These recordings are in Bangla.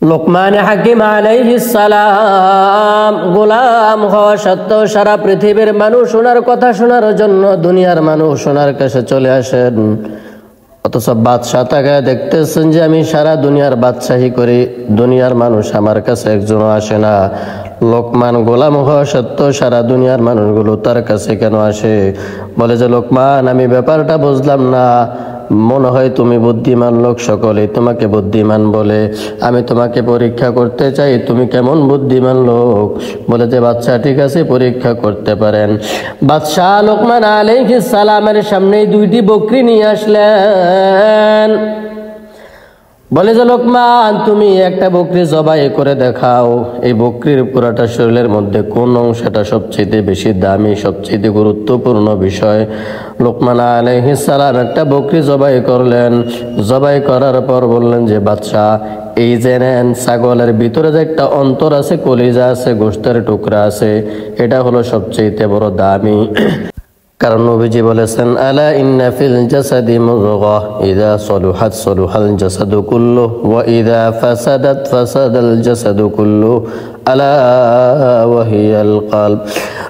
লোকমান হাকিম আলাইহিস সালাম গোলাম হওয়া সত্ত্বেও সারা পৃথিবীর মানুষ ওনার কথা শোনার জন্য দুনিয়ার মানুষ ওনার কাছে চলে আসেন। অথচ বাদশাহ তাকে দেখতেছেন যে আমি সারা দুনিয়ার বাদশাহী করি, দুনিয়ার মানুষ আমার কাছে একজনও আসে না। লোকমান গোলাম হওয়া সত্ত্বেও সারা দুনিয়ার মানুষগুলো তার কাছে কেন আসে? বলে যে লোকমান, আমি ব্যাপারটা বুঝলাম না। মনে হয় তুমি বুদ্ধিমান লোক, সকলে তোমাকে বুদ্ধিমান বলে। আমি তোমাকে পরীক্ষা করতে চাই, তুমি কেমন বুদ্ধিমান লোক। বলে যে বাদশাহ ঠিক আছে, পরীক্ষা করতে পারেন। বাদশাহ লোকমান আলাইহিস সালামের সামনে দুইটি বকরি নিয়ে আসলেন। বলে যে লোকমান, তুমি একটা বকরি জবাই করে দেখাও। এই বকরির পুরাটা শরীরের মধ্যে কোন অংশটা সবচেয়ে বেশি দামি, সবচেয়ে গুরুত্বপূর্ণ বিষয়। লোকমান আলাইহিস সালাম একটা বকরি জবাই করলেন। জবাই করার পর বললেন যে বাদশাহ, এই যে নেন, ছাগলের ভিতরে যে একটা অন্তর আছে, কলিজা আছে, গোশতের টুকরা আছে, এটা হলো সবচেয়ে বড় দামি। কারণ নবীজি বলেছেন, আলা ইন্না ফিল জাসাদি মুযগাহ ইযা সলুহাত সলুহাল জাসাদু কুল্লুহু ওয়া ইযা ফাসাদাত ফাসাদাল জাসাদু কুল্লুহু আলা ওয়া হিয়াল কলব।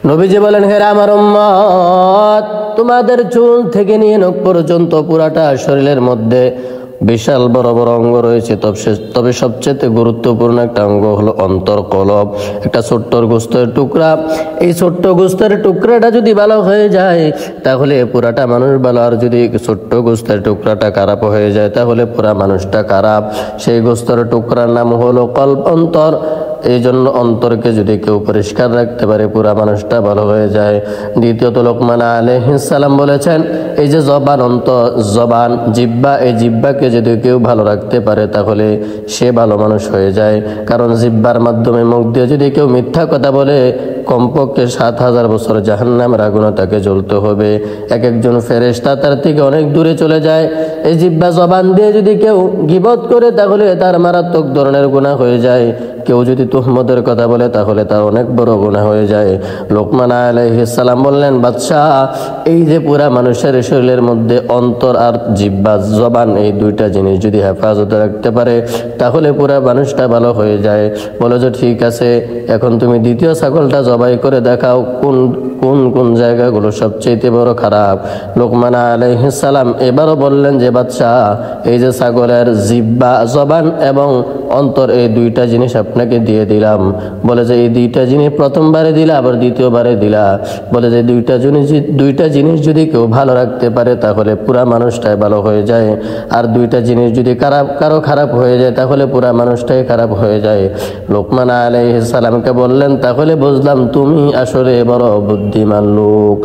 নবীজি বলেন, হে আমার উম্মত, তোমাদের চুল থেকে নিয়ে নখ পর্যন্ত পুরাটা শরীরের মধ্যে বিশাল বড় বড় অঙ্গ রয়েছে, তবে সবচেয়ে গুরুত্বপূর্ণ একটা অঙ্গ হলো অন্তর, কলব, একটা ছোট্ট গোশতের টুকরা। এই ছোট্ট গোশতের টুকরাটা যদি ভালো হয়ে যায় তাহলে পুরাটা মানুষ ভালো, আর যদি ছোট্ট গোশতের টুকরাটা খারাপ হয়ে যায় তাহলে পুরা মানুষটা খারাপ। সেই গোশতের টুকরার নাম হলো কলব, অন্তর। এই জন্য অন্তরকে যদি কেউ পরিষ্কার রাখতে পারে পুরা মানুষটা ভালো হয়ে যায়। দ্বিতীয়ত লোকমান আলাইহিস সালাম বলেছেন, এই যে জবান, জবান, জিহ্বা, এই জিহ্বাকে যদি কেউ ভালো রাখতে পারে তাহলে সে ভালো মানুষ হয়ে যায়। কারণ জিহ্বার মাধ্যমে, মুখ দিয়ে যদি কেউ মিথ্যা কথা বলে কমপক্ষে 7000 বছর জাহান্নামের আগুনে তাকে জ্বলতে হবে। এক একজন ফেরেশতা তার থেকে অনেক দূরে চলে যায়। এই জিহ্বা, জবান দিয়ে যদি কেউ গীবত করে তাহলে তার মারাত্মক ধরনের গুনাহ হয়ে যায়। কেউ যদি তুহমতের কথা বলে তাহলে তার অনেক বড় গুনাহ হয়ে যায়। লোকমান আলাইহিস সালাম বললেন, বাদশাহ, এই যে পুরা মানুষের শরীরের মধ্যে অন্তর আর জিহ্বা, জবান, এই দুইটা জিনিস যদি হেফাজতে রাখতে পারে তাহলে পুরা মানুষটা ভালো হয়ে যায়। বলে যে ঠিক আছে, এখন তুমি দ্বিতীয় ছাগলটা জবাই করে দেখাও, কোন কোন কোন জায়গাগুলো সবচেয়ে বড় খারাপ। লোকমান আলাইহিস সালাম এবারও বললেন যে বাদশাহ, এই যে ছাগলের জিহ্বা, জবান এবং অন্তর, এই দুইটা জিনিস আপনাকে দিয়ে দিলাম। বলে যে এই দুইটা জিনিস প্রথমবারে দিলা, আবার দ্বিতীয়বারে দিলা। বলে যে দুইটা জিনিস যদি কেউ ভালো রাখতে পারে তাহলে পুরা মানুষটাই ভালো হয়ে যায়, আর দুইটা জিনিস যদি কারো খারাপ হয়ে যায় তাহলে পুরা মানুষটাই খারাপ হয়ে যায়। লোকমান আলাইহিস সালামকে বললেন, তাহলে বুঝলাম তুমি আসলে বড় বুদ্ধিমান লোক।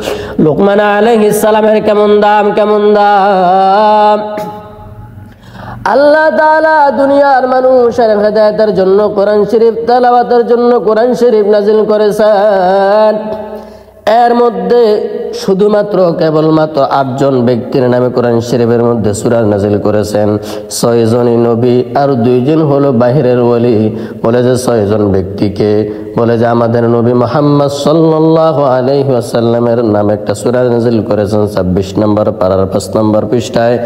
লোকমান আলাইহিস সালামের কেমন দাম, কেমন দাম! আল্লাহ তাআলা দুনিয়ার মানুষের হেদায়েতের জন্য কোরআন শরীফ তেলাওয়াতের জন্য কোরআন শরীফ নাজিল করেছেন। এর মধ্যে শুধুমাত্র কেবলমাত্র 8 জন ব্যক্তির নামে কোরআন শরীফের মধ্যে সূরা নাজিল করেছেন। 6 জনই নবী আর 2 জন হলো বাহিরের ওলি। বলে যে 6 জন ব্যক্তিকে, বলে যে আমাদের নবী মুহাম্মদ সাল্লাল্লাহু আলাইহি ওয়াসাল্লামের নামে একটা সূরা নাজিল করেছেন 26 নম্বর পারার 5 নম্বর পৃষ্ঠায়।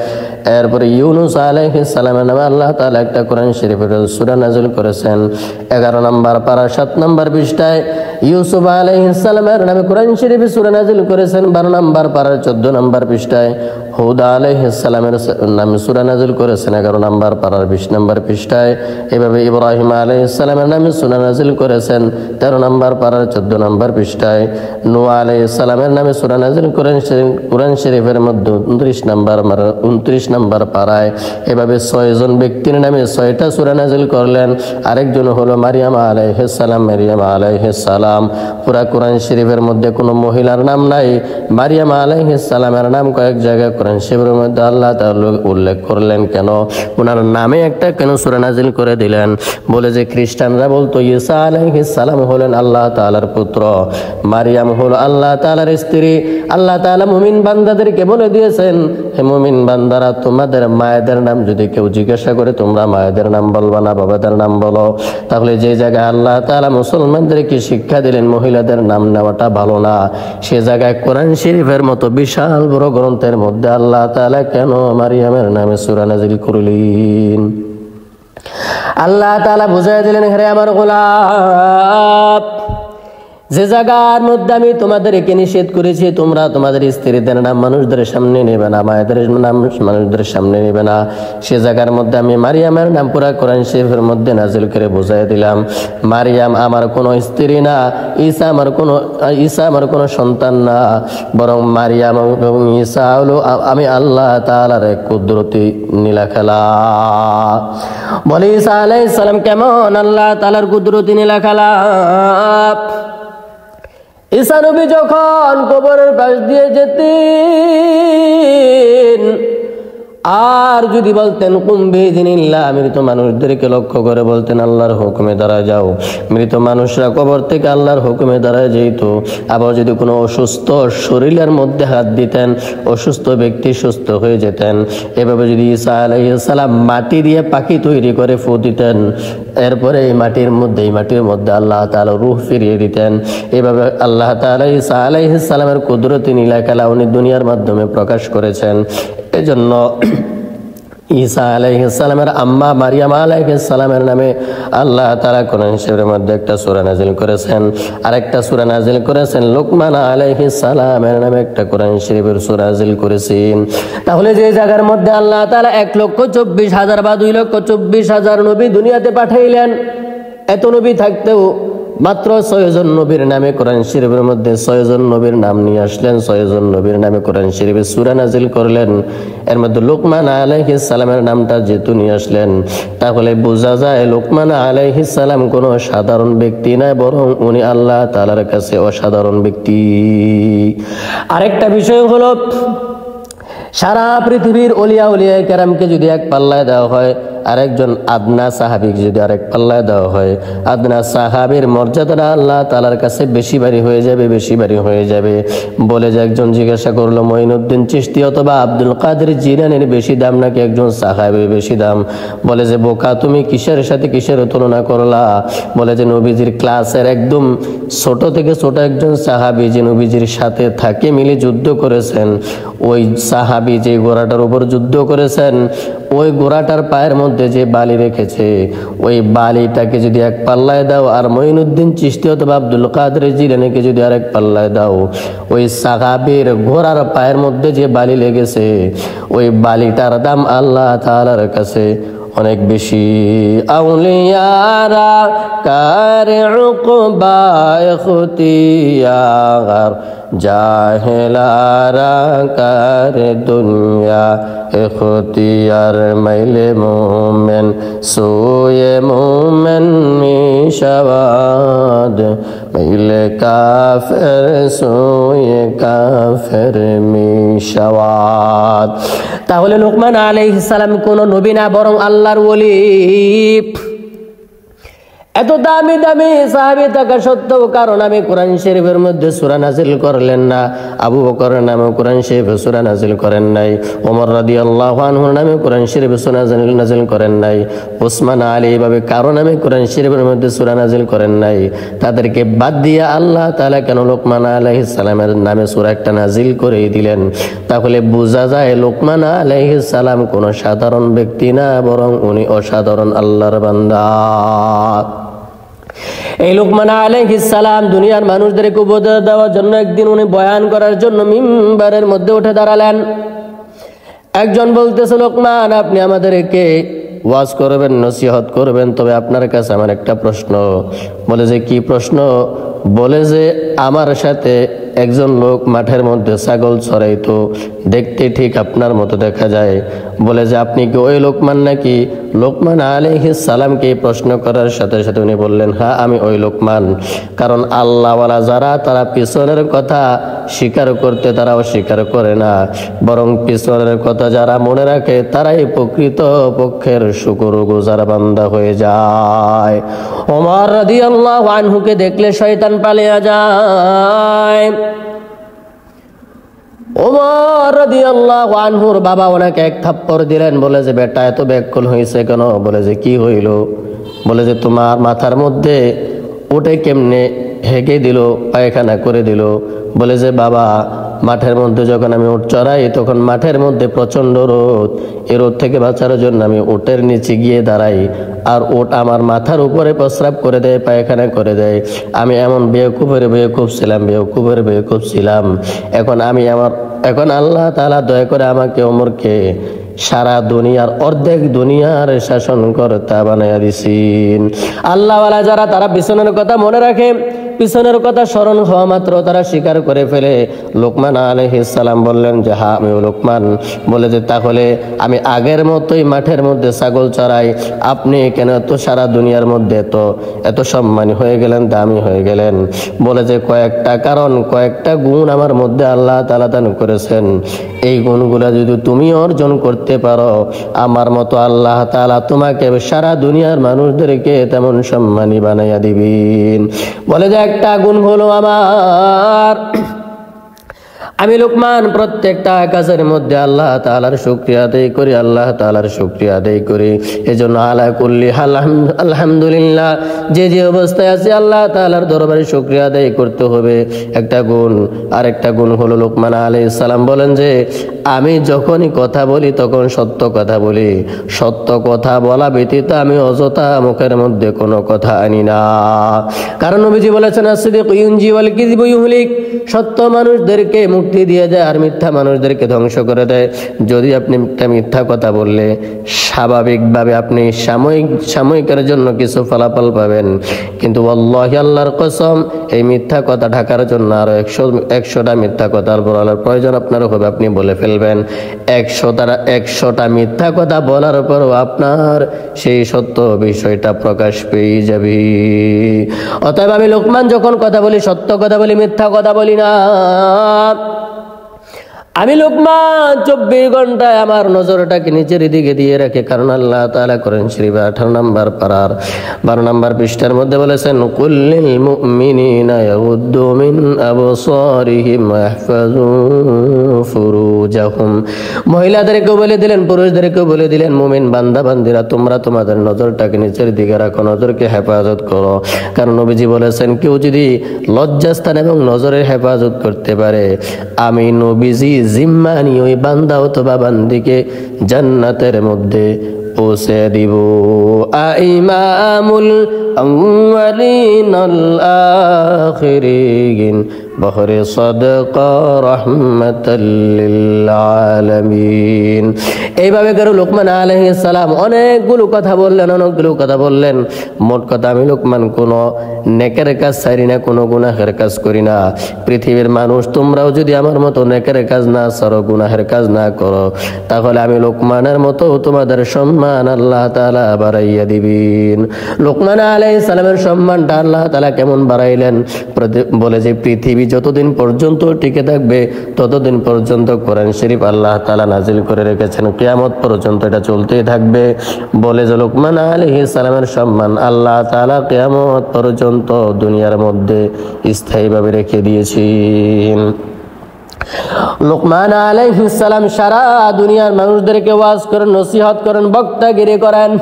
এরপরে ইউনুস আলাইহিস সালামের নামে আল্লাহ তাআলা একটা কোরআন শরীফের সূরা নাজিল করেছেন 11 নম্বর পারা 7 নম্বর পৃষ্ঠায়। ইউসুফ আলাইহিস সালামের নামে কোরআন শরীফের সূরা নাজিল করেছেন 12 নম্বর পারার 14 নম্বর পৃষ্ঠায়। হুদ আলাইহিস সালামের নামে সূরা নাজিল করেছেন 11 নম্বর পারার 20 নম্বর পৃষ্ঠায়। এভাবে ইব্রাহিম আলাইহিস সালামের নামে সূরা নাজিল করেছেন 13 নম্বর পারার 14 নম্বর পৃষ্ঠায়। নূহ আলাইহিস সালামের নামে সূরা নাজিল করেছেন কোরআন শরীফের মধ্যে 29 নম্বর পারায়। এভাবে 6 জন ব্যক্তির নামে 6টা সূরা নাজিল করলেন। আরেকজন হলো মারিয়াম আলাইহিস সালাম। মারিয়াম আলাইহিস সালাম, পুরা কোরআন শরীফের মধ্যে কোনো মহিলার নাম নাই। মারিয়াম আলাইহিস সালামের নাম কয়েক জায়গায় কোরআন শরীফের মধ্যে আল্লাহ তাআলা উল্লেখ করলেন। কেন ওনার নামে একটা কেন সূরা নাজিল করে দিলেন? বলে যে খ্রিস্টানরা বলতো ঈসা আলাইহিস সালাম হলেন আল্লাহ তাআলার পুত্র, মারিয়াম হলো আল্লাহ তাআলার স্ত্রী। আল্লাহ তাআলা মুমিন বান্দাদেরকে বলে দিয়েছেন, হে মুমিন বান্দারা, তোমাদের মায়েদের নাম যদি কেউ জিজ্ঞাসা করে তোমরা মায়েদের নাম বলবা না, বাবাদের নাম বলো। তাহলে যে জায়গায় আল্লাহ তাআলা মুসলমানদেরকে শিক্ষা দিলেন মহিলাদের নাম নেওয়াটা ভালো না, সে জায়গায় কোরআন শরীফের মতো বিশাল বড় গ্রন্থের মধ্যে আল্লাহ তাআলা কেন মারিয়ামের নামে সূরা নাজিল করলেন? আল্লাহ তাআলা বুঝাই দিলেন, হে আমার গোলাম, যে জায়গার মধ্যে আমি তোমাদেরকে নিষেধ করেছি তোমরা তোমাদের স্ত্রীদের নাম মানুষদের সামনে নেবে না, মায়েদের নাম মানুষদের সামনে নেবে না, সে জায়গার মধ্যে আমি মারিয়ামের নাম পুরা কোরআন শরীফের মধ্যে নাজিল করে বুঝাই দিলাম। মারিয়াম আমার কোনো স্ত্রী না, ঈসা আমার কোনো সন্তান না, বরং মারিয়াম এবং ঈসা হলো আমি আল্লাহ তাআলার এক কুদরতি নীলা খেলা। বলে ঈসা আলাইহিস সালাম কেমন আল্লাহ তাআলার কুদরতি নীলা খেলা? ঈসা নবী যখন কবরের পাশ দিয়ে যেতেন আর যদি বলতেন কুম্বে দিনিল্লাহ, মৃত মানুষদেরকে লক্ষ্য করে বলতেন আল্লাহর হুকুমে দাঁড়ায় যাও, মৃত মানুষরা কবর থেকে আল্লাহর হুকুমে দাঁড়ায় যেত। আবার যদি কোনো অসুস্থ শরীরের মধ্যে হাত দিতেন অসুস্থ ব্যক্তি সুস্থ হয়ে যেতেন। এভাবে যদি ঈসা আলাইহিস সালাম মাটি দিয়ে পাখি তৈরি করে ফু দিতেন, এরপরে এই মাটির মধ্যে আল্লাহ তাআলা রূহ ফিরিয়ে দিতেন। এভাবে আল্লাহ তাআলা ঈসা আলাইহিস সালামের কুদরতি নীলা খেলা উনি দুনিয়ার মাধ্যমে প্রকাশ করেছেন। এজন্য ঈসা আলাইহিস সালামের আম্মা মারিয়াম আলাইহিস সালামের নামে আল্লাহ তাআলা কোরআন শরীফের মধ্যে একটা সূরা নাযিল করেছেন, আর একটা সূরা নাযিল করেছেন লোকমান আলাইহিস সালামের নামে একটা কোরআন শরীফের সূরা নাযিল করেছেন। তাহলে যে জায়গার মধ্যে আল্লাহ তাআলা 1,24,000 বা 2,24,000 নবী দুনিয়াতে পাঠাইলেন, এত নবী থাকতেও মাত্র 6 জন নবীর নামে কোরআন শরীফের মধ্যে 6 জন নবীর নাম নিয়ে আসলেন, 6 জন নবীর নামে কোরআন শরীফে সূরা নাযিল করলেন। এর মধ্যে লোকমান আলাইহিস সালামের নামটা যেহেতু নিয়ে আসলেন, তাহলে বোঝা যায় লোকমান আলাইহিস সালাম কোনো সাধারণ ব্যক্তি নয়, বরং উনি আল্লাহ তাআলার কাছে অসাধারণ ব্যক্তি। আরেকটা বিষয় হলো, সারা পৃথিবীর ওলিয়া কেরামকে যদি এক পাল্লায় দেওয়া হয়, আরেকজন আদনা সাহাবীকে যদি আরেক পাল্লায় দেওয়া হয়, আদনা সাহাবীর মর্যাদাটা আল্লাহ তাআলার কাছে বেশি ভারী হয়ে যাবে। বলে যে একজন জিজ্ঞাসা করলো, মঈনুদ্দিন চিশতি অথবা আব্দুল কাদের জিলানীর বেশি দাম নাকি একজন সাহাবীর বেশি দাম? বলে যে বোকা, তুমি কিসের সাথে কিসের তুলনা করলা? বলে যে নবীজির ক্লাসের একদম ছোট থেকে ছোট একজন সাহাবী যে নবীজির সাথে থাকে মিলে যুদ্ধ করেছেন, ওই সাহাবী যে ঘোড়াটার উপর যুদ্ধ করেছেন, ওই ঘোড়াটার পায়ের মধ্যে যে বালি রেখেছে, ওই বালিটাকে যদি এক পাল্লায় দাও, আর মঈনুদ্দিন চিশতি অথবা আব্দুল কাদের জিলানীকে যদি আরেক পাল্লায় দাও, ওই সাহাবীর ঘোড়ার পায়ের মধ্যে যে বালি লেগেছে, ওই বালিটার দাম আল্লাহ তাআলার কাছে অনেক বেশি। আউলিয়ারা কারে উকবা ইখতিয়ার, জাহেলারা কারে দুনিয়া ইখতিয়ার, মাইলে মোমেন সোয়ে মোমেন মিশাওয়াদ, মাইলে কাফের সোয়ে কাফের মিশাওয়াদ। তাহলে লোকমান আলাইহিস সালাম কোন নবী না, বরং আল্লাহর ওলি। এত দামি দামি সাহাবী থাকা সত্ত্বেও কারণ আমি কোরআন শরীফের মধ্যে সূরা নাযিল করলেন না। আবু বকরের নামে কোরআন শরীফে সূরা নাযিল করেন নাই, ওমর রাদিয়াল্লাহু আনহুর নামে কোরআন শরীফে সূরা নাযিল করেন নাই, ওসমান আলী এভাবে কারণ আমি কোরআন শরীফের মধ্যে সূরা নাযিল করেন নাই। তাদেরকে বাদ দিয়ে আল্লাহ তাআলা কেন লোকমান আলাইহিস সালামের নামে সূরা একটা নাযিল করে দিলেন? তাহলে বোঝা যায় লোকমান আলাইহিস সালাম কোনো সাধারণ ব্যক্তি না, বরং উনি অসাধারণ আল্লাহর বান্দা। এই লোকমান আলাইহিস সালাম দুনিয়ার মানুষদেরকে উপদেশ দেওয়ার জন্য একদিন উনি বয়ান করার জন্য মিম্বারের মধ্যে উঠে দাঁড়ালেন। একজন বলতেছে, লোকমান আপনি আমাদেরকে ওয়াজ করবেন, নসিহত করবেন, তবে আপনার কাছে আমার একটা প্রশ্ন। বলে যে কি প্রশ্ন? বলে যে আমার সাথে একজন লোক মাঠের মধ্যে ছাগল চড়াইতো, দেখতে ঠিক আপনার মতো দেখা যায়। বলে যে আপনি কি ওই লোকমান নাকি? লোকমান আলাইহিস সালামকে প্রশ্ন করার সাথে সাথে উনি বললেন, হ্যাঁ আমি ওই লোকমান। কারণ আল্লাহওয়ালা যারা, তারা পিছনের কথা স্বীকার করতে তারা অস্বীকার করে না, বরং পিছনের কথা যারা মনে রাখে তারাই প্রকৃত পক্ষের শুকরগুজার বান্দা হয়ে যায়। ওমর রাদিয়াল্লাহু আনহুকে দেখলে শয়তান পালিয়ে যায়। ওমর রাদিয়াল্লাহু আনহুর বাবা ওনাকে এক থাপ্পড় দিলেন। বলে যে বেটা এত ব্যাকুল হয়েছে কেন? বলে যে কি হইল? বলে যে তোমার মাথার মধ্যে উঠে কেমনে হেগে দিল, পায়খানা করে দিল। বলে যে বাবা মাঠের মধ্যে যখন আমি উট চড়াই তখন মাঠের মধ্যে প্রচণ্ড রোদ, এই রোদ থেকে বাঁচার জন্য আমি উটের নিচে গিয়ে দাঁড়াই, আর উট আমার মাথার উপরে প্রস্রাব করে দেয়, পায়খানা করে দেয়। আমি এমন বেকুব ছিলাম। এখন আল্লাহ তাআলা দয়া করে আমাকে ওমরকে সারা দুনিয়ার অর্ধেক দুনিয়ার শাসন কর্তা বানাইয়া দিছেন। আল্লাহওয়ালা যারা তারা পিছনের কথা মনে রাখে, পিছনের কথা স্মরণ হওয়া মাত্র তারা স্বীকার করে ফেলে। লোকমান আলাইহিস সালাম বললেন যে হ্যাঁ আমি লোকমান। বলে যে তাহলে আমি আগের মতোই মাঠের মধ্যে ছাগল চড়াই, আপনি কেন তো সারা দুনিয়ার মধ্যে এত সম্মানী হয়ে গেলেন, দামি হয়ে গেলেন? বলে যে কয়েকটা গুণ আমার মধ্যে আল্লাহ তাআলা দান করেছেন, এই গুণগুলো যদি তুমি অর্জন করতে পারো আমার মতো আল্লাহ তাআলা তোমাকে সারা দুনিয়ার মানুষদেরকে তেমন সম্মানী বানাইয়া দিবেন। বলে যে একটা গুণ হলো আমি লোকমান প্রত্যেকটা কাজের মধ্যে আল্লাহ তাআলার শুকরিয়া আদায় করি। এজন্য আলা কুল্লি হাল আলহামদুলিল্লাহ, যে অবস্থায় আছে আল্লাহ তাআলার দরবারে শুকরিয়া আদায় করতে হবে, একটা গুণ। আরেকটা গুণ হলো লোকমান আলাইহিস সালাম বলেন যে আমি যখনই কথা বলি তখন সত্য কথা বলি, সত্য কথা বলা ব্যতীত আমি অযথা মুখের মধ্যে কোনো কথা আনি না। কারণ নবীজি বলেছেন as-সিদকু ইউনজি ওয়াল কিযবু ইউহলিক, সত্য মানুষদেরকে মুক্তি দিয়ে যায় আর মিথ্যা মানুষদেরকে ধ্বংস করে দেয়। যদি আপনি একটা মিথ্যা কথা বললে স্বাভাবিকভাবে আপনি সাময়িকের জন্য কিছু ফলাফল পাবেন, কিন্তু আল্লাহি আল্লাহর কসম এই মিথ্যা কথা ঢাকার জন্য আরো 100টা মিথ্যা কথা বলার প্রয়োজন আপনার হবে, আপনি বলে ফেলবেন। 100টা মিথ্যা কথা বলার পরও আপনার সেই সত্য বিষয়টা প্রকাশ পেয়ে যাবে। অতএব আমি লোকমান যখন কথা বলি সত্য কথা বলি, মিথ্যা কথা বলি না। আমি লোকমান 24 ঘন্টায় আমার নজরটাকে নিচের দিকে দিয়ে রাখে, কারণ আল্লাহ তাআলা কোরআন শরীফে 18 নম্বর পারার 12 নম্বর পৃষ্ঠার মধ্যে বলেছেন কুল্লিল মুমিনিনা ইয়াগুদ্দু মিন আবসারিহিম ওয়া ইয়াহফাযু ফুরুজাহুম। মহিলাদেরকেও বলে দিলেন, পুরুষদেরকেও বলে দিলেন, মুমিন বান্দা বান্দিরা তোমরা তোমাদের নজরটাকে নিচের দিকে রাখো, নজরকে হেফাজত করো। কারণ নবীজি বলেছেন কেউ যদি লজ্জাস্থান এবং নজরের হেফাজত করতে পারে আমি নবীজি জিম্মা নিয়ে ওই বান্দা অথবা বান্দিকে জান্নাতের মধ্যে পৌঁছে দিব। ইমামুল আউয়ালিন আল আখিরিন বহরে সাদকা রাহমাতাল লিল আলামিন। এইভাবে করে লোকমান আলাইহিস সালাম অনেকগুলো কথা বললেন। মোট কথা আমি লোকমান কোনো নেকের কাজ ছাড়ি না, কোনো গুনাহের কাজ করি না। পৃথিবীর মানুষ তোমরাও যদি আমার মতো নেকের কাজ না ছাড়ো, গুনাহের কাজ না করো, তাহলে আমি লোকমানের মতো তোমাদের সম্মান আল্লাহ তাআলা বাড়াইয়া দিবেন। লোকমান আলাইহিস সালামের সম্মানটা আল্লাহ তাআলা কেমন বাড়াইলেন? বলে যে পৃথিবী যতদিন পর্যন্ত টিকে থাকবে ততদিন পর্যন্ত কোরআন শরীফ আল্লাহ তাআলা নাজিল করে রেখেছেন, কিয়ামত পর্যন্ত এটা চলতেই থাকবে। বলে যে লোকমান আলাইহিস সালামের সম্মান আল্লাহ তাআলা কিয়ামত পর্যন্ত দুনিয়ার মধ্যে স্থায়ীভাবে রেখে দিয়েছেন। লোকমান আলাইহিস সালাম সারা দুনিয়ার মানুষদেরকে ওয়াজ করেন, নসিহত করেন, বক্তাগিরি করেন।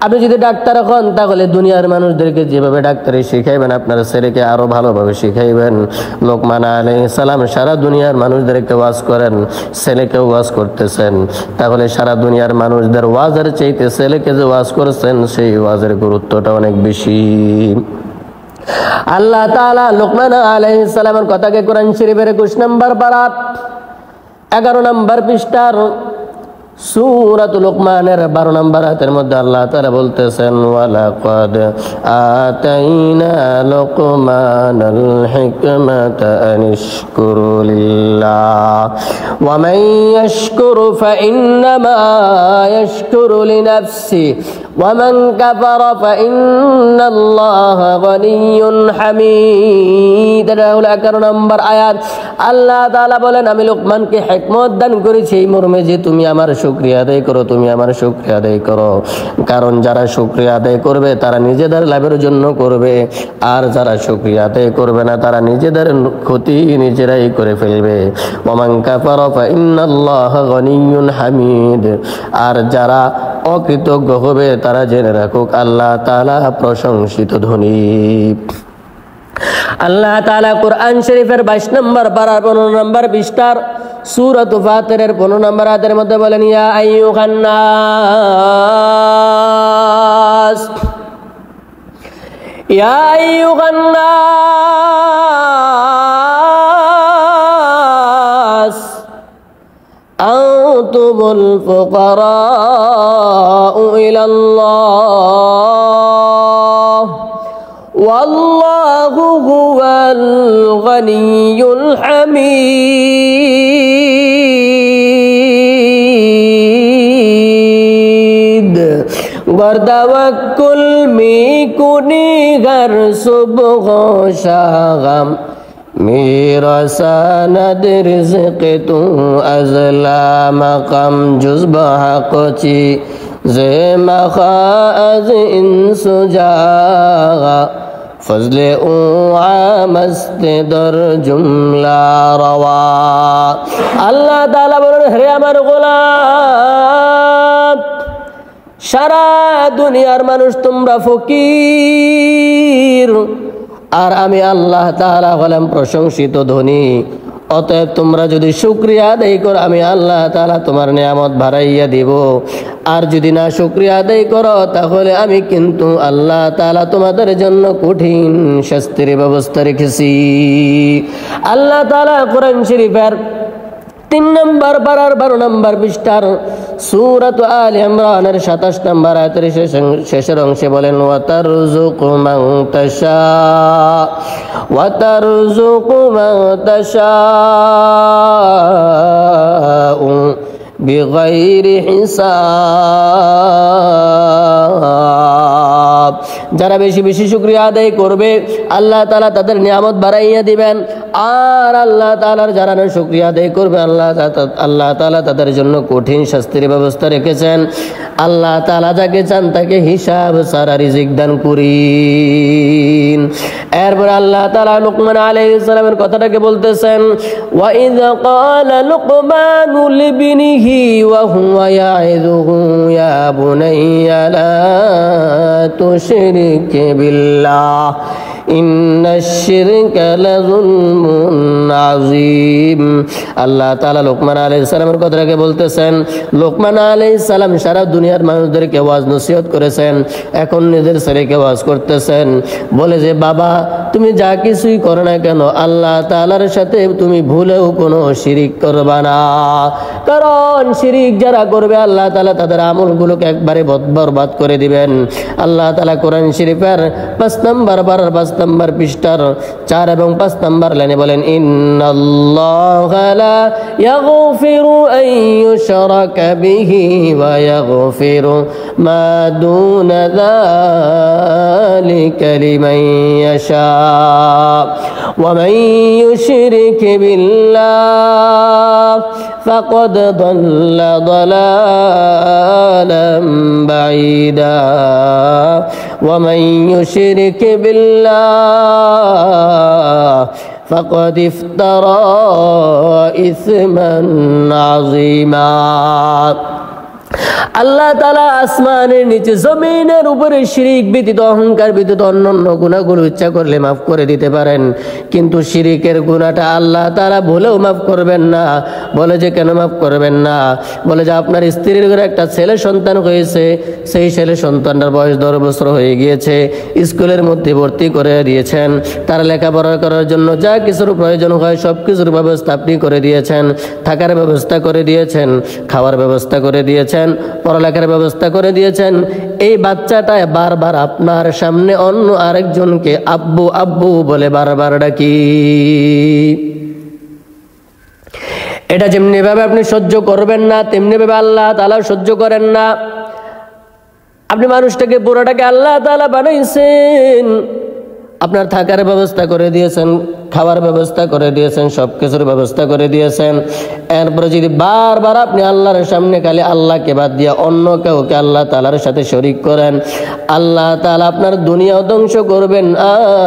আপনি যদি ডাক্তার হন তাহলে দুনিয়ার মানুষদেরকে যেভাবে ডাক্তারি শিখাইবেন আপনার ছেলেকে আরো ভালোভাবে শিখাইবেন। লোকমান আলাইহিস সালাম সারা দুনিয়ার মানুষদেরকে ওয়াজ করেন, ছেলেকেও ওয়াজ করতেছেন। তাহলে সারা দুনিয়ার মানুষদের ওয়াজের চাইতে ছেলেকে যে ওয়াজ করছেন সেই ওয়াজের গুরুত্বটা অনেক বেশি। আল্লাহ তাআলা লোকমান আলাইহিস সালামের কথাকে কোরআন শরীফের 21 নম্বর পারা 11 নম্বর পৃষ্ঠার সূরাতুল লুকমানের 12 নম্বর আয়াতের মধ্যে আল্লাহ তাআলা বলতেছেন ওয়ালাকাদ আতাইনা লুকমানাল হিকমাতা আনিশকুরু লিল্লাহ ওয়া মান ইয়াশকুরু ফাইন্নামা ইয়াশকুরু লিনাফসি ওয়া মান কাফারা ফাইন্নাল্লাহা গনিয়্যুন হামিদ। এটা হলো 11 নম্বর আয়াত। আল্লাহ তাআলা বলেন আমি লোকমানকে হিকমত দান করেছি এই মর্মে যে তুমি আমার শুকরিয়া আদায় করো, তুমি আমার শুকরিয়া আদায় করো। কারণ যারা শুকরিয়া আদায় করবে তারা নিজেদের লাভের জন্য করবে, আর যারা শুকরিয়া আদায় করবে না তারা নিজেদের ক্ষতি নিজেরাই করে ফেলবে। ওয়া মান কাফারা ফাইন্নাল্লাহা গনিয়্যুন হামিদ। আর যারা অকৃতজ্ঞ হবে তারা জেনে রাখুক আল্লাহ তাআলা প্রশংসিত ধনী। আল্লাহ তাআলা কুরআন শরীফের 22 নম্বর পারার 15 নম্বর পৃষ্ঠার সূরা ফাতিরের 15 নম্বর আয়াতের মধ্যে বলেন, ইয়া আইয়ুহান নাস, ইয়া আইয়ুহান নাস আনতুমুল ফুকারাউ ইলাল্লাহ ওয়াল্লাহু হুয়াল গনিয়ুল হামিদ। গর্দাওয়াক্কুল মিকুনি ঘর সুবহ শাগাম मेरा सनद रिज़्क़ तू अज़ला मक़म जुज़्ब हक़ची ज़े मख़ाज़ इंसुजागा फज़ले मस्त दर जुमला रवा। अल्लाह ताला बोलेন, হে আমার গোলাম, সারা দুনিয়ার মানুষ তোমরা ফকির, আর আমি আল্লাহ তাআলা হলাম প্রশংসিত ধনী। অতএব তোমরা যদি শুকরিয়া আদায় করো, আমি আল্লাহ তাআলা তোমার নিয়ামত বাড়াইয়া দিব। আর যদি না শুকরিয়া আদায় করো, তাহলে আমি কিন্তু আল্লাহ তাআলা তোমাদের জন্য কঠিন শাস্তির ব্যবস্থা রেখেছি। আল্লাহ তাআলা কোরআন শরীফের 3 নম্বর পারার 12 নম্বর পৃষ্ঠার সূরাত আলে ইমরানের 27 নম্বর আয়াতের শেষের অংশে বলেন, ওয়াতারযুকু মান তাশা ওয়াতারযুকু মান তাশা বিগাইরি হিসাব। যারা বেশি বেশি শুকরিয়া আদায় করবে, আল্লাহ তাআলা তাদের নিয়ামত বাড়াইয়া দিবেন। আর আল্লাহ তাআলার যারা না শুকরিয়া আদায় করবে, আল্লাহ তাআলা তাদের জন্য কঠিন শাস্তির ব্যবস্থা রেখেছেন। আল্লাহ তাআলা যাকে চান তাকে হিসাব ছাড়া রিজিক দান করেন। এরপর আল্লাহ তাআলা লুকমান আলাইহিস সালামের কথাটাকে বলতেছেন, ওয়া ইয ক্বালা লুকমানু লিবনিহি ওয়া হুয়া ইয়াইযুহু ইয়া বুনাইয়া লা তুশরিক বিল্লাহ ইন্নাশ শিরকা লাযুলমুন আযীম। আল্লাহ তাআলা লোকমান আলাইহিস সালামের কথাটাকে বলতেছেন। লোকমান আলাইহিস সালাম সারা দুনিয়ার মানুষদেরকে ওয়াজ নসিহত করেছেন, এখন নিজের ছেলেকে ওয়াজ করতেছেন। বলে যে, বাবা তুমি যা কিছুই করো না কেন, আল্লাহ তাআলার সাথে তুমি ভুলেও কোনো শিরিক করবা না। কারণ শিরিক যারা করবে, আল্লাহ তাআলা তাদের আমলগুলোকে একবারে বরবাদ করে দিবেন। আল্লাহ তাআলা কোরআন শরীফের 5 নম্বর পারার 5 নম্বর পৃষ্ঠার 4 এবং 5 নম্বর লাইনে বলেন, ইন্নাল্লাহা লা ইয়াগফিরু আন ইউশরাকা বিহি ওয়া ইয়াগফিরু মা দুনা যালিকা লিমান ইয়াশা ওয়া মান ইউশরিক বিল্লাহ ফাকাদ দাল্লা দালালাম বাঈদা ওয়া মান ইউশরিক বিল্লাহ فقد افترى إثما عظيما। আল্লাহ তাআলা আসমানের নিচে জমিনের উপরে শিরিক ব্যতীত, অহংকার ব্যতীত অন্যান্য গুনাহগুলো ইচ্ছা করলে মাফ করে দিতে পারেন, কিন্তু শিরিকের গুনাহটা আল্লাহ তাআলা ভুলেও মাফ করবেন না। বলে যে, কেন মাফ করবেন না? বলে যে, আপনার স্ত্রীর ঘরে একটা ছেলে সন্তান হয়েছে, সেই ছেলে সন্তানটার বয়স 10 বছর হয়ে গিয়েছে, স্কুলের মধ্যে ভর্তি করে দিয়েছেন, তার লেখাপড়া করার জন্য যা কিছুর প্রয়োজন হয় সব কিছুর ব্যবস্থা আপনি করে দিয়েছেন, থাকার ব্যবস্থা করে দিয়েছেন, খাওয়ার ব্যবস্থা করে দিয়েছেন, পড়ালেখার ব্যবস্থা করে দিয়েছেন। এই বাচ্চাটা বারবার আপনার সামনে অন্য আরেকজনকে আব্বু আব্বু বলে বারবার ডাকি। এটা যেমনি ভাবে আপনি সহ্য করবেন না, তেমনি ভাবে আল্লাহ তাআলা সহ্য করেন না। আপনি মানুষটাকে, পুরোটাকে আল্লাহ তাআলা বানাইছেন, আপনার থাকার ব্যবস্থা করে দিয়েছেন, খাওয়ার ব্যবস্থা করে দিয়েছেন, সব কিছুর ব্যবস্থা করে দিয়েছেন। এরপরে যদি বারবার আপনি আল্লাহর সামনে খালি আল্লাহকে বাদ দিয়ে অন্য কাউকে আল্লাহ তাআলার সাথে শরীক করেন, আল্লাহ তাআলা আপনার দুনিয়াও ধ্বংস করবেন,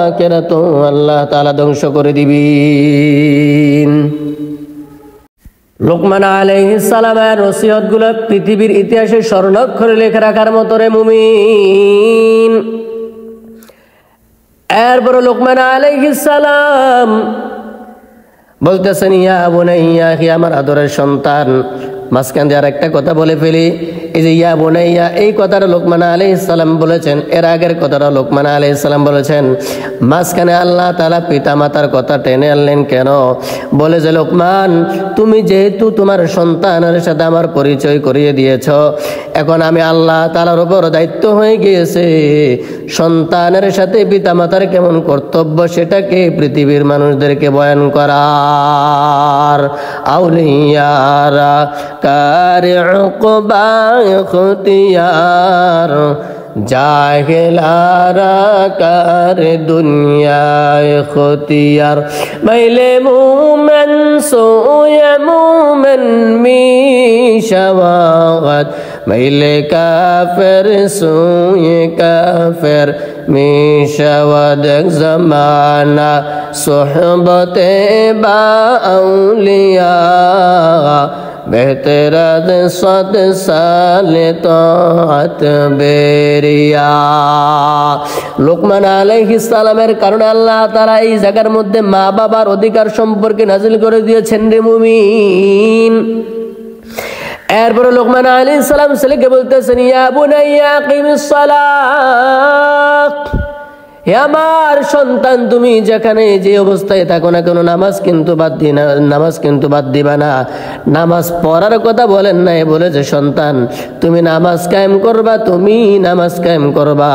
আখিরাতও আল্লাহ তাআলা ধ্বংস করে দিবেন। লোকমান আলাইহিস সালামের নসিহতগুলো পৃথিবীর ইতিহাসে স্বর্ণাক্ষরে লেখা রাখার মতো রে মুমিন। এরপরে লোকমান আলাইহিস সালাম বলতেছেন, ইয়া বুনাইয়া, হে আমার আদরের সন্তান। মাঝখান দিয়ে আর একটা কথা বলে ফেলি, এই যে ইয়া বুনাইয়া, এই কথাটা লোকমান আলাইহিস সালাম বলেছেন, এর আগের কথাটা লোকমান আলাইহিস সালাম বলেছেন। মাঝখানে আল্লাহ তাআলা পিতা মাতার কথা টেনে আনলেন কেন? বলে যে লোকমান, তুমি যেহেতু তোমার সন্তানের সাথে আমার পরিচয় করিয়ে দিয়েছ, এখন আমি আল্লাহ তাআলার উপর দায়িত্ব হয়ে গিয়েছে সন্তানের সাথে পিতা মাতার কেমন কর্তব্য সেটাকে পৃথিবীর মানুষদেরকে বয়ান করার। আউলিয়ারা কারে উকবা ইখতিয়ার, জাহেলারা কার দুনিয়া ইখতিয়ার। মাইলে মুমেন সোয়ে মুমেন মিশাওয়াত, মাইলে কাফের সোয়ে কাফের মিশাওয়াত। এক জমানা সোহবতে বা আউলিয়া, বেহতরাত 100 সালে তাআত বেরিয়া। লোকমান আলাইহিস সালামের কারণে আল্লাহ তাআলা এই জায়গার মধ্যে মা বাবার অধিকার সম্পর্কে নাজিল করে দিয়েছেন রে মুমিন। এরপরে লোকমান আলাইহিস সালাম ছেলেকে বলতেছেন, ইয়া বুনাইয়া আকিমিস সালাত, হে আমার সন্তান, তুমি যেখানে যে অবস্থায় থাকো না কেন নামাজ কিন্তু বাদ দিবা না। নামাজ পড়ার কথা বলেন নাই, বলে যে সন্তান তুমি নামাজ কায়েম করবা, তুমি নামাজ কায়েম করবা।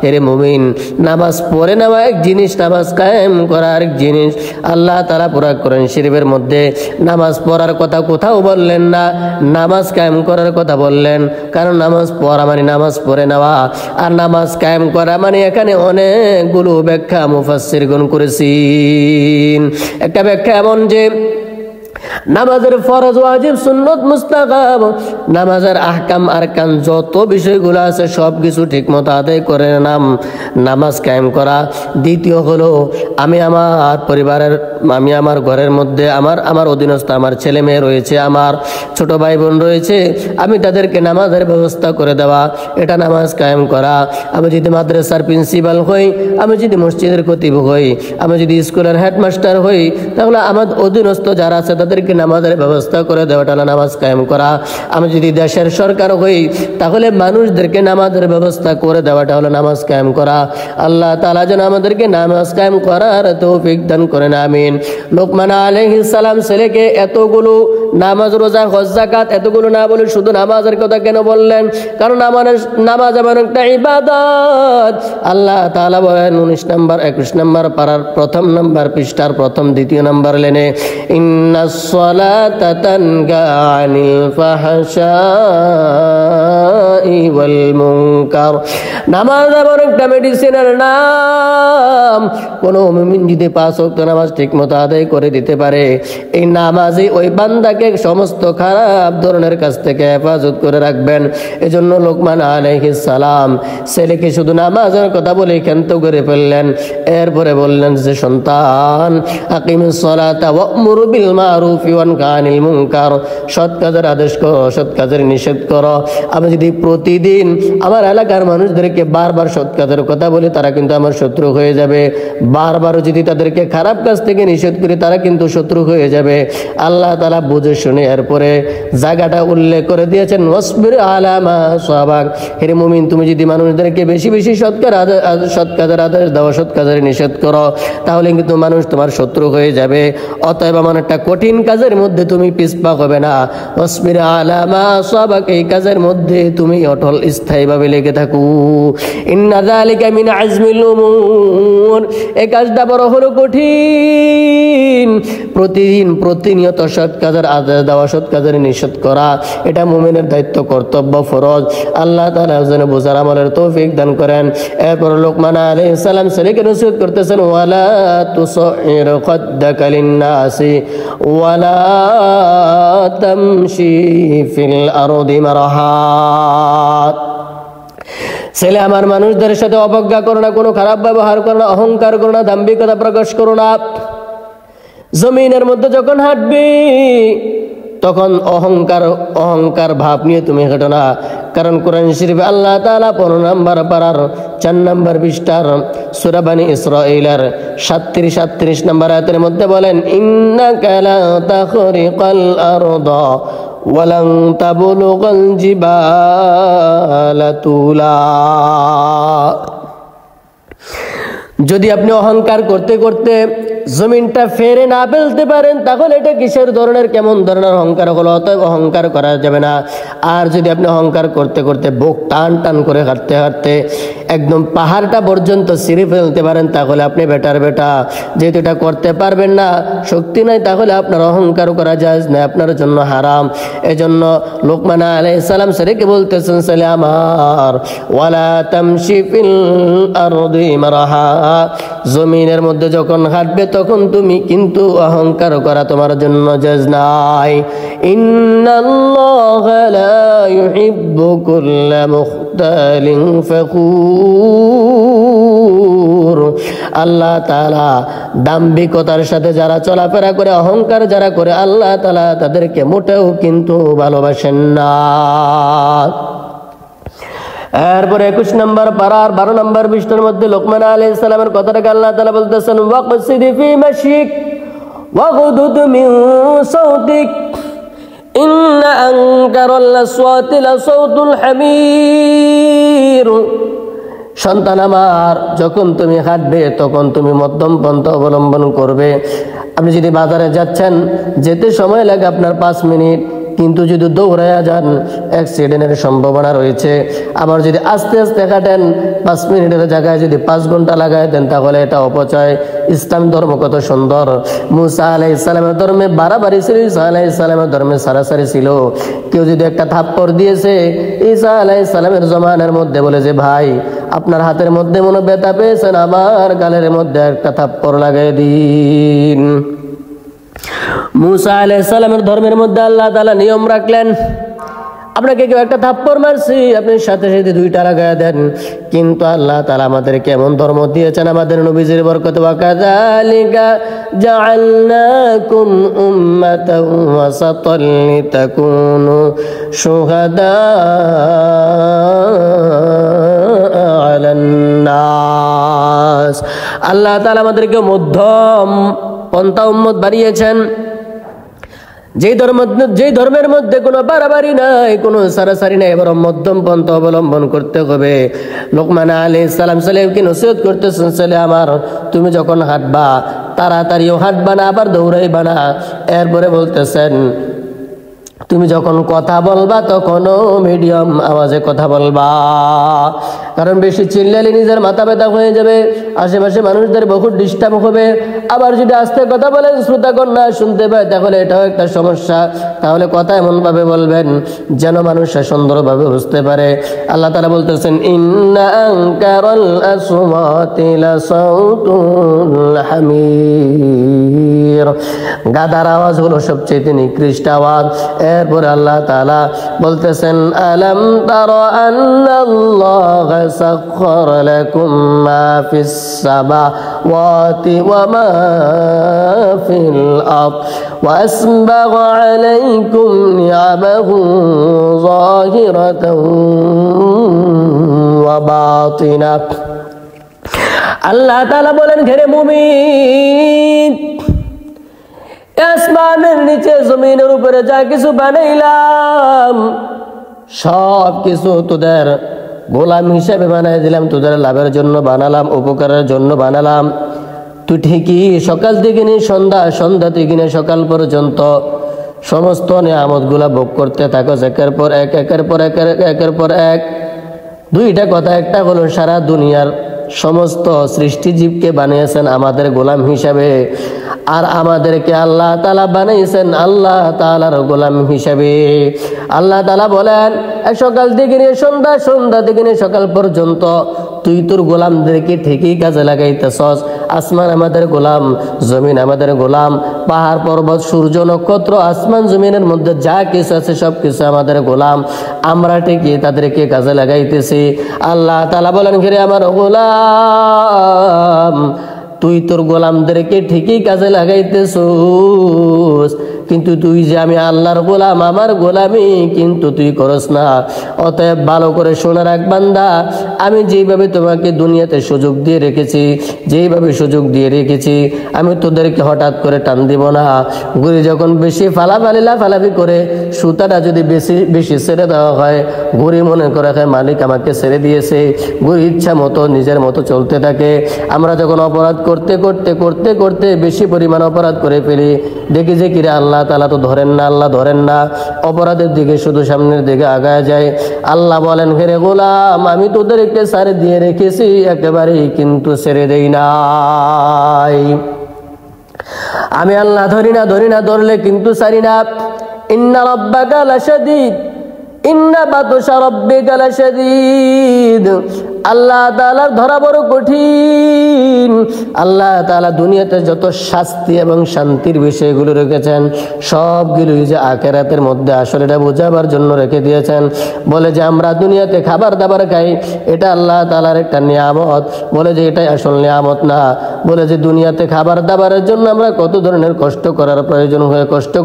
এরে মুমিন, নামাজ পড়ে নেওয়া এক জিনিস, নামাজ কায়েম করা আরেক জিনিস। আল্লাহ তাআলা পুরা কোরআন শরীফের মধ্যে নামাজ পড়ার কথা কোথাও বললেন না, নামাজ কায়েম করার কথা বললেন। কারণ নামাজ পড়া মানে নামাজ পড়ে নেওয়া, আর নামাজ কায়েম করা মানে এখানে অনেকগুলো ব্যাখ্যা মুফাসসিরগণ করেছেন। একটা ব্যাখ্যা এমন যে নামাজের ফরজ, ওয়াজিব, সুন্নত, মুস্তাহাব, নামাজের আহকাম আরকান যত বিষয়গুলো আছে সব কিছু ঠিকমতো আদায় করে নামাজ কায়েম করা। দ্বিতীয় হলো আমি আমার পরিবারের, আমি আমার ঘরের মধ্যে আমার অধীনস্থ আমার ছেলে মেয়ে রয়েছে, আমার ছোট ভাই বোন রয়েছে, আমি তাদেরকে নামাজের ব্যবস্থা করে দেওয়া, এটা নামাজ কায়েম করা। আমি যদি মাদ্রাসার প্রিন্সিপাল হই, আমি যদি মসজিদের খতিব হই, আমি যদি স্কুলের হেডমাস্টার হই, তাহলে আমার অধীনস্থ যারা আছে তাদেরকে নামাজের ব্যবস্থা করে দেওয়াটা হলো নামাজ কায়েম করা। আমি যদি দেশের সরকার হই, তাহলে মানুষদেরকে নামাজের ব্যবস্থা করে দেওয়াটা হলো নামাজ কায়েম করা। আল্লাহ তাআলা যেন আমাদেরকে নামাজ কায়েম করার তৌফিক দান করেন, আমিন। লোকমান আলাইহিস সালাম ছেলেকে এতগুলো নামাজ, রোজা, হজ, যাকাত এতগুলো না বলে শুধু নামাজের কথা কেন বললেন? কারণ নামাজ এমন একটা ইবাদত। আল্লাহ তাআলা বলেন 19 নম্বর 21 নম্বর পারার প্রথম নম্বর পৃষ্ঠার প্রথম দ্বিতীয় নম্বর লেনে, ইন্নাস সালাতা তানহা আনিল ফাহশাই ওয়াল মুনকার। নামাজ এমন একটা মেডিসিনের নাম, কোন মুমিন যদি 5 ওয়াক্ত নামাজ ঠিকমতো আদায় করে দিতে পারে, এই নামাজই ওই বান্দাকে সমস্ত খারাপ ধরনের কাছ থেকে হেফাজত করে রাখবেন। এজন্য লোকমান আলাইহিস সালাম ছেলেকে শুধু নামাজের কথা বলে ক্ষান্ত করে ফেললেন। এরপরে বললেন যে সন্তান, আকিমিস সালাতা ওয়া'মুর বিল মারুফি ওয়ানহা আনিল মুনকার, সৎ কাজের আদেশ করো, সৎ কাজের নিষেধ করো। আমি যদি প্রতিদিন আমার এলাকার মানুষদেরকে বারবার সৎ কাজের কথা বলি, তারা কিন্তু আমার শত্রু হয়ে যাবে। বারবার যদি তাদেরকে খারাপ কাজ থেকে নিষেধ করি, তারা কিন্তু শত্রু হয়ে যাবে। আল্লাহ তাআলা বুঝে শুনে এরপরে জায়গাটা উল্লেখ করে দিয়েছেন, ওয়াসবির আলা মা সাবাক। হে মুমিন, তুমি যদি মানুষদেরকে বেশি বেশি সৎ কাজের আদেশ দাও, সৎ কাজের নিষেধ করো, তাহলে কিন্তু মানুষ তোমার শত্রু হয়ে যাবে। অতএব এমন একটা কঠিন কাজের মধ্যে তুমি পিছপা হবে না। ওয়াসবির আলা মা সাবাক, এই কাজের মধ্যে তুমি অটল স্থায়ীভাবে লেগে থাকো। ইন্না যালিকা মিন আজমিল উমুর, এই কাজটা বড় হলো কঠিন। প্রতিনিয়ত সৎ কাজের আদেশ দেওয়া, সৎ কাজের নিষেধ করা, এটা মুমিনের দায়িত্ব, কর্তব্য, ফরজ। আল্লাহ তাআলা যেন বোঝার আমলের তৌফিক দান করেন। এরপর লোকমান আলাইহিস সালাম ছেলেকে নসিহত করতেছেন, ওয়ালা তুসাইর খাদ্দাকা লিন-নাসি ওয়ালা তামশি ফিল আরদি মারহা। ছেলে আমার, মানুষদের সাথে অবজ্ঞা করো না, কোনো খারাপ ব্যবহার করো না, অহংকার করো না, দাম্ভিকতা প্রকাশ করো না। জমিনের মধ্যে যখন হাঁটবি, তখন অহংকার অহংকার ভাব নিয়ে তুমি হেঁটো না। কারণ কোরআন শরীফে আল্লাহ তাআলা 15 নম্বর পারার 4 নম্বর পৃষ্ঠার সূরা বনী ইসরাঈলের 37 নম্বর আয়াতের মধ্যে বলেন, ইন্নাকা লা তাখরিকাল আরদা ওয়া লান তাবলুগাল জিবালা তুলা। যদি আপনি অহংকার করতে করতে জমিনটা ফেরে না ফেলতে পারেন, তাহলে এটা কিসের ধরনের, কেমন ধরনের অহংকার হলো? অতএব অহংকার করা যাবে না। আর যদি আপনি অহংকার করতে করতে বুক টান টান করে হাঁটতে হাঁটতে একদম পাহাড়টা পর্যন্ত ছিঁড়ে ফেলতে পারেন, তাহলে আপনি বেটার বেটা। যেহেতু এটা করতে পারবেন না, শক্তি নাই, তাহলে আপনার অহংকার করা জায়েজ না, আপনার জন্য হারাম। এজন্য লোকমান আলাইহিস সালাম ছেলেকে বলতেছেন, ছেলে আমার, ওয়ালা তামশি ফিল আরদি মারহা, জমিনের মধ্যে যখন হাঁটবে তখন তুমি কিন্তু অহংকার করা তোমার জন্য জায়েজ নাই। ইন্নাল্লাহা লা ইউহিব্বু কুল্লা মুখতালিন ফাখুর। আল্লাহ তাআলা দাম্ভিকতার সাথে যারা চলাফেরা করে, অহংকার যারা করে, আল্লাহ তাআলা তাদেরকে মোটেও কিন্তু ভালোবাসেন না। এরপরে 21 নম্বর পারার 12 নম্বর পৃষ্ঠার মধ্যে লোকমান আলাইহিস সালামের কথাটাকে আল্লাহ তাআলা বলতেছেন, ওয়াকসিদ ফি মাশিক ওয়াগদুদ মিন সাওতিক ইন্না আনকারাল আসওয়াতি লাসাউতুল হামির। সন্তান আমার, যখন তুমি হাঁটবে তখন তুমি মধ্যম পন্থা অবলম্বন করবে। আপনি যদি বাজারে যাচ্ছেন, যেতে সময় লাগে আপনার 5 মিনিট, কিন্তু যদি দৌড়াইয়া যান অ্যাক্সিডেন্টের সম্ভাবনা রয়েছে। আবার যদি আস্তে আস্তে হাঁটেন, 5 মিনিটের জায়গায় যদি 5 ঘন্টা লাগাই দেন, তাহলে এটা অপচয়। ইসলাম ধর্ম কত সুন্দর! মুসা আলাইহিস সালামের ধর্মে বাড়াবাড়ি ছিল, ঈসা আলাইহিস সালামের ধর্মে সারাসারি ছিল। কেউ যদি একটা থাপ্পড় দিয়েছে ঈসা আলাইহিস সালামের জমানার মধ্যে, বলে যে ভাই আপনার হাতের মধ্যে মনে ব্যথা পেয়েছেন, আমার গালের মধ্যে একটা থাপ্পড় লাগাই দিন। মুসা আলাইহিস সালামের ধর্মের মধ্যে আল্লাহ তাআলা নিয়ম রাখলেন, আপনাকে কেউ একটা থাপ্পড় মারছি, আপনি সাথে সাথে 2টা লাগায়া দেন। কিন্তু আল্লাহ তাআলা আমাদেরকে এমন ধর্ম দিয়েছেন, আমাদের নবীজির বরকতে, ওয়া কাযালিকা জাআলনাকুম উম্মাতান ওয়াসাতান লিতাকুনু শুহাদা আলান নাস। আল্লাহ তাআলা আমাদেরকে মধ্যম পন্থা উম্মত বানিয়েছেন, যেই ধর্মের মধ্যে কোনো বাড়াবাড়ি নাই, কোনো সারাসারি নাই, বরং মধ্যম পন্থা অবলম্বন করতে হবে। লোকমান আলাইহিস সালাম ছেলেকে নসিহত করতেছেন, ছেলে আমার, তুমি যখন হাঁটবা তাড়াতাড়িও হাঁটবা না, আবার দৌড়াইবা না। এরপরে বলতেছেন, তুমি যখন কথা বলবা তখনও মিডিয়াম আওয়াজে কথা বলবা, কারণ বেশি চিল্লালে নিজের মাথা ব্যথা হয়ে যাবে, আশেপাশে মানুষদের বহুত ডিস্টার্ব হবে। আবার যদি আস্তে কথা বলেন, শ্রোতাগণ না শুনতে পায়, তাহলে এটাও একটা সমস্যা। তাহলে কথা এমনভাবে বলবেন যেন মানুষরা সুন্দরভাবে বুঝতে পারে। আল্লাহ তাআলা বলতেছেন, ইন্না আনকারাল আসওয়াতি লাসাউতুল হামির। গাধার আওয়াজ হলো সবচেয়ে নিকৃষ্ট আওয়াজ। এরপর আল্লাহ তাআলা বলতেছেন, আলাম তারা আন্নাল্লাহা সাখখারা লাকুম মা ফিস সামাওয়াতি ওয়া মা ফিল আরদ ওয়া আসবাগা আলাইকুম নি'আমাহু যাহিরাতান ওয়া বাতিনা। আল্লাহ তাআলা বলেন, ঘরে মুমিন, আসমানের নিচে জমিনের উপরে যা কিছু বানাইলাম, সব কিছু তোদের গোলাম হিসেবে বানাই দিলাম, তোদের লাভের জন্য বানালাম, উপকারের জন্য বানালাম। তুই ঠিকই সকাল থেকে নিয়ে সন্ধ্যা থেকে নিয়ে সকাল পর্যন্ত সমস্ত নিয়ামত গুলা ভোগ করতে থাকো, একের পর এক, একের পর এক, একের পর এক। 2টা কথা, একটা হলো সারা দুনিয়ার সমস্ত সৃষ্টিজীবকে বানিয়েছেন আমাদের গোলাম হিসাবে, আর আমাদেরকে আল্লাহ তাআলা বানাইছেন আল্লাহ তাআলার গোলাম হিসাবে। আল্লাহ তাআলা বলেন, সকাল থেকে নিয়ে সন্ধ্যা, সন্ধ্যা থেকে নিয়ে সকাল পর্যন্ত তুই তোর গোলামদেরকে ঠিকই কাজে লাগাইতেছস। আসমান আমাদের গোলাম, জমিন আমাদের গোলাম, পাহাড় পর্বত সূর্য নক্ষত্র আসমান জমিনের মধ্যে যা কিছু আছে সব কিছু আমাদের গোলাম, আমরা ঠিকই তাদেরকে কাজে লাগাইতেছি। আল্লাহ তাআলা বলেন, ঘিরে আমার গোলাম, তুই তোর গোলামদেরকে ঠিকই কাজে লাগাইতেছস, কিন্তু তুই যে আমি আল্লাহর গোলাম, আমার গোলামি কিন্তু তুই করস না। অতএব ভালো করে শোনা রাখ বান্দা, আমি যেইভাবে তোমাকে দুনিয়াতে সুযোগ দিয়ে রেখেছি, যেইভাবে সুযোগ দিয়ে রেখেছি, আমি তোদেরকে হঠাৎ করে টান দিব না। ঘুড়ি যখন বেশি লাফালাফি করে সুতাটা যদি বেশি বেশি ছেড়ে দেওয়া হয়, ঘুড়ি মনে করে মালিক আমাকে ছেড়ে দিয়েছে, ঘুড়ি ইচ্ছা মতো নিজের মতো চলতে থাকে। আমরা যখন অপরাধ করতে করতে করতে করতে বেশি পরিমাণ অপরাধ করে ফেলি, দেখি যে কিরে আল্লাহ তাআলা তো ধরেন না, আল্লাহ ধরেন না, অপরাধের দিকে শুধু সামনের দিকে আগায় যায়। আল্লাহ বলেন, হেরে গোলাম, আমি তোদেরকে ছেড়ে দিয়ে রেখেছি একেবারেই কিন্তু ছেড়ে দেই নাই। আমি আল্লাহ ধরি না, ধরলে কিন্তু ছাড়ি না। ইন্না রাব্বাকা লাশাদীদ, ইন্না বাতশা রাব্বিকা লাশাদীদ। আল্লাহ তাআলার ধরা বড় কঠিন। আল্লাহ তাআলা দুনিয়াতে যত শাস্তি এবং শান্তির বিষয়গুলো রেখেছেন, সবগুলোই যে আখিরাতের মধ্যে আসলে এটা বোঝাবার জন্য রেখে দিয়েছেন। বলে যে আমরা দুনিয়াতে খাবার দাবার খাই, এটা আল্লাহ তাআলার একটা নিয়ামত। বলে যে এটাই আসল নিয়ামত না। বলে যে দুনিয়াতে খাবার দাবারের জন্য আমরা কত ধরনের কষ্ট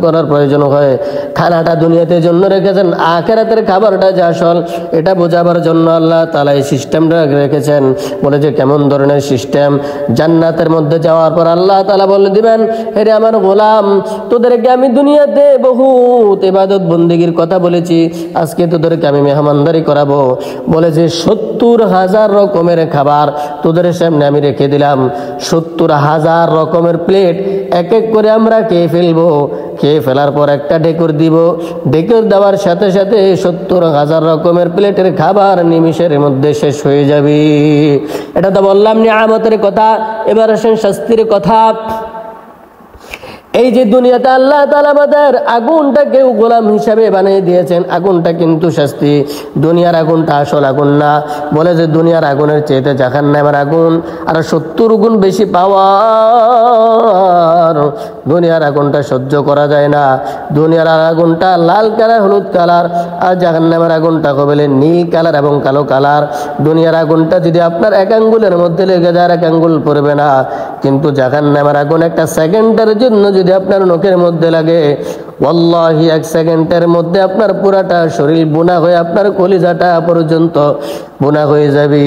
করার প্রয়োজন হয়। খানাটা দুনিয়াতে জন্য রেখেছেন, আখিরাতের খাবারটা যে আসল এটা বোঝাবার জন্য আল্লাহ তাআলা এই সিস্টেমটা রেখেছেন। বলে যে কেমন ধরনের সিস্টেম? জান্নাতের মধ্যে যাওয়ার পর আল্লাহ তাআলা বলে দিবেন, হেরে আমার গোলাম, তোদেরকে আমি দুনিয়াতে বহুত ইবাদত বন্দেগীর কথা বলেছি, আজকে তোদেরকে আমি মেহমানদারি করাবো। বলে যে 70,000 রকমের খাবার তোদের সামনে আমি রেখে দিলাম। 70,000 রকমের প্লেট এক এক করে আমরা খেয়ে ফেলবো। খেয়ে ফেলার পর একটা ডেকর দিব, ডেকর দেওয়ার সাথে সাথে 70,000 রকমের প্লেটের খাবার নিমিষের মধ্যে শেষ হয়ে যাবে। এটা তো বললাম নিয়ামতের কথা। এবার আসেন শাস্তির কথা। এই যে দুনিয়াতে আল্লাহ তাআলা আমাদের আগুনটাকেও গোলাম হিসাবে বানিয়ে দিয়েছেন, আগুনটা কিন্তু শাস্তি। দুনিয়ার আগুনটা আসল আগুন না। বলে যে দুনিয়ার আগুনের চাইতে জাহান্নামের আগুন আর 70 গুণ বেশি পাওয়ার। দুনিয়ার আগুনটা সহ্য করা যায় না। দুনিয়ার আগুনটা লাল কালার, হলুদ কালার, আর জাহান্নামের আগুনটা কবেলে নীল কালার এবং কালো কালার। দুনিয়ার আগুনটা যদি আপনার এক আঙ্গুলের মধ্যে লেগে যায়, এক আঙ্গুল পড়বে না। কিন্তু জাহান্নামের আগুন একটা সেকেন্ডের জন্য যদি আপনার নখের মধ্যে লাগে, ওয়াল্লাহি 1 সেকেন্ডের মধ্যে আপনার পুরাটা শরীর বুনা হয়ে আপনার কলিজাটা পর্যন্ত বুনা হয়ে যাবে।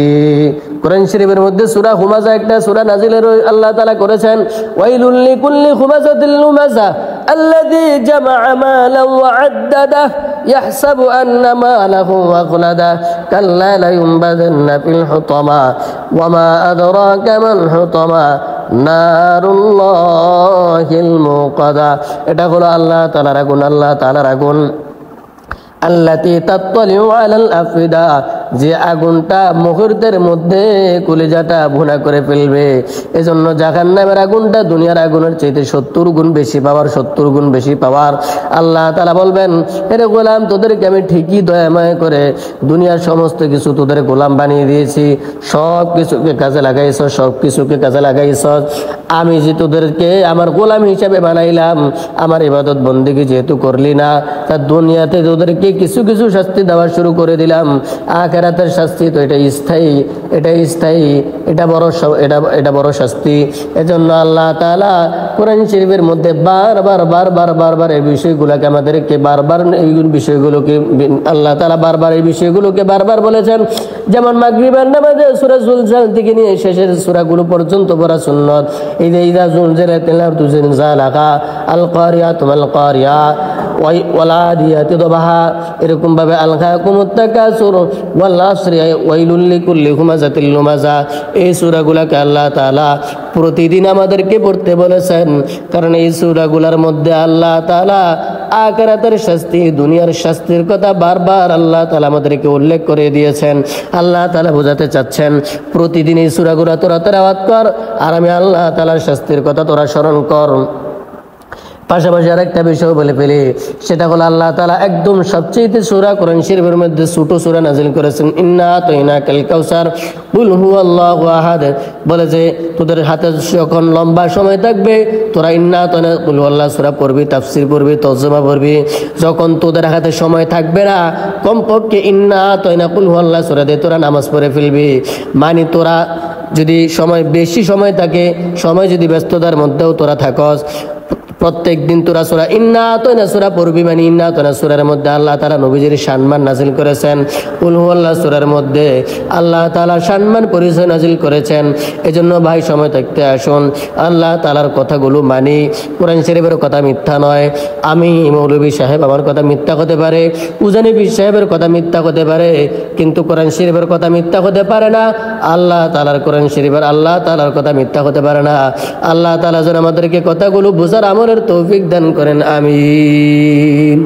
কোরআন শরীফের মধ্যে সূরা হুমাযা একটা সূরা নাজিলের আল্লাহ তাআলা করেছেন, ওয়াইলুল লিকুল্লি হুমাযাতিল লুমাযা আল্লাযী জামা'a মালান ওয়া আদ্দাদা ইয়াহসাবু আন্না মালাহু আখলাদা কাল্লা লায়ুনবাযান্না ফিল হুতামা ওয়া মা আদরাকা মাল হুতামা নারুল্লাহিল মুকাদা। এটা হলো আল্লাহ তাআলার আগুন। আল্লাহ তাআলার আগুন আল্লাতী তাত্তালিউ আলাল আফিদা, যে আগুনটা মুহূর্তের মধ্যে কলিজাটা ভুনা করে ফেলবে। এজন্য জাহান্নামের আগুনটা দুনিয়ার আগুনের চাইতে 70 গুণ বেশি পাওয়ার, 70 গুণ বেশি পাওয়ার। আল্লাহ তাআলা বলবেন, এরে গোলাম, তোদেরকে আমি ঠিকই দয়াময় করে দুনিয়ার সমস্ত কিছু তোদের গোলাম বানিয়ে দিয়েছি, সব কিছুকে কাজে লাগাইছ। আমি যে তোদেরকে আমার গোলাম হিসাবে বানাইলাম, আমার ইবাদত বন্দেগী যেহেতু করলি না, তার দুনিয়াতে তোদেরকে কিছু কিছু শাস্তি দেওয়া শুরু করে দিলাম। আখিরাতের শাস্তি তো এটা স্থায়ী, এটা বড় শাস্তি। এজন্য আল্লাহ তাআলা কোরআন শরীফের মধ্যে বারবার এই বিষয়গুলোকে আমাদেরকে আল্লাহ তাআলা এই বিষয়গুলোকে বারবার বলেছেন। যেমন মাগরিবের নামাজে সূরা জুলজাল থেকে নিয়ে শেষের সূরাগুলো পর্যন্ত পড়া সুন্নাত। এই যে ইযা জুলজিলাতিল আরদু জিলজালাহা আল কারিয়াতু মাল কারিয়া ওয়াল আদিয়াতি দবাহা, এরকম ভাবে আলগাকুমুত তাকাসুর ওয়াল আসরি ওয়াইলুল লিকুল্লি হুমাযাতিল লুমাযা। এই সূরাগুলোকে আল্লাহ তাআলা প্রতিদিন আমাদেরকে পড়তে বলেছেন, কারণ এই সূরাগুলোর মধ্যে আল্লাহ তাআলা আখিরাতের শাস্তি, দুনিয়ার শাস্তির কথা বারবার আল্লাহ তাআলা আমাদেরকে উল্লেখ করে দিয়েছেন। আল্লাহ তাআলা বোঝাতে চাচ্ছেন, প্রতিদিন এই সূরাগুলো তোরা তেলাওয়াত কর, আর আমি আল্লাহ তাআলার শাস্তির কথা তোরা স্মরণ কর। পাশাপাশি আরেকটা বিষয় বলে ফেলি, সেটা হলো আল্লাহ তাআলা একদম সবচেয়ে সূরা কোরআন শরীফের মধ্যে ছোট সূরা নাযিল করেছেন, ইন্না আতাইনাকাল কাউসার কুল হুয়াল্লাহু আহাদ। বলে যে তোদের হাতে যখন লম্বা সময় থাকবে, তোরা ইন্না আতাইনা কুল হুয়াল্লাহু সূরা পড়বি, তাফসীর পড়বি, তরজমা পড়বি। যখন তোদের হাতে সময় থাকবে না, কমপক্ষে ইন্না আতাইনা কুল হুয়াল্লাহু সূরা দিয়ে তোরা নামাজ পড়ে ফেলবি। মানে তোরা যদি বেশি সময় থাকে, সময় যদি ব্যস্ততার মধ্যেও তোরা থাকস, প্রত্যেক দিন তোরা সূরা ইন্না আতাইনা সূরা পড়বি, মানে ইন্না আতাইনা সূরার মধ্যে আল্লাহ তাআলা নবীজির সম্মান নাযিল করেছেন। কুল হুয়াল্লাহ সূরার মধ্যে আল্লাহ তাআলা সম্মান পরিচয় নাযিল করেছেন। এজন্য ভাই সময় থাকতে আসুন আল্লাহ তাআলার কথাগুলো মানি। কোরআন শরীফের কথা মিথ্যা নয়। আমি মৌলভী সাহেব আমার কথা মিথ্যা হতে পারে, উজানি পীর সাহেবের কথা মিথ্যা হতে পারে, কিন্তু কোরআন শরীফের কথা মিথ্যা হতে পারে না। আল্লাহ তাআলার কোরআন শরীফের আল্লাহ তাআলার কথা মিথ্যা হতে পারে না। আল্লাহ তাআলা যেন আমাদেরকে কথাগুলো বোঝার আমলের তৌফিক দান করেন, আমিন।